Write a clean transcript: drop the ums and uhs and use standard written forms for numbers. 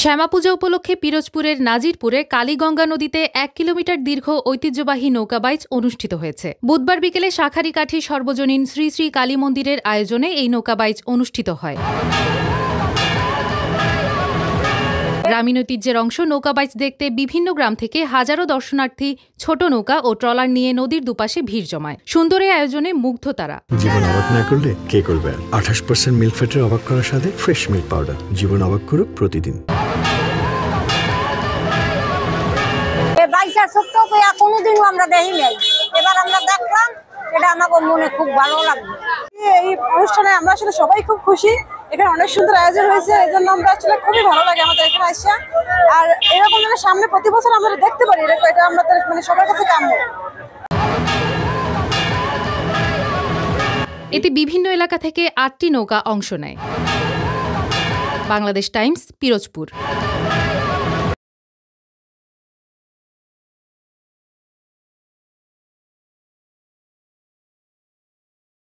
শ্যামাপূজা উপলক্ষে পিরোজপুরের নাজিরপুরে কালীগঙ্গা নদীতে ১ কিলোমিটার দীর্ঘ ঐতিহ্যবাহী নৌকাবাইচ অনুষ্ঠিত হয়েছে। বুধবার বিকেলে শাঁখারীকাঠি সর্বজনীন শ্রী শ্রী কালী মন্দিরের আয়োজনে এই নৌকাবাইচ অনুষ্ঠিত হয়। গ্রামীণ ঐতিহ্যের অংশ নৌকাবাইচ দেখতে বিভিন্ন গ্রাম থেকে হাজারো দর্শনার্থী ছোট নৌকা ও ট্রলার নিয়ে নদীর দুপাশে ভিড় জমায়। সুন্দর এই আয়োজনে মুগ্ধ তারা। জীবন অবাক না করলে কে করবে? 28% মিল্ক ফ্যাটের অবাক করার সাথে ফ্রেশ মিল্ক পাউডার। জীবন অবাক করুক প্রতিদিন। কোনোদিনও আমরা দেখি নাই, এবার আমরা দেখলাম, এটা আমাকে মনে খুব ভালো লাগলো। এই অনুষ্ঠানে আমরা আসলে সবাই খুব খুশি। এখানে অনেক সুন্দর আয়োজন হয়েছে, এই জন্য আমরা আসলে খুবই ভালো লাগে আমাদের এখানে আসা। আর এরকম যেন সামনে প্রতি বছর আমরা দেখতে পারি, এটা আমাদের সবার কাছে কাম্য। এতে বিভিন্ন এলাকা থেকে ৮টি নৌকা অংশ নেয়। বাংলাদেশ টাইমস, পিরোজপুর।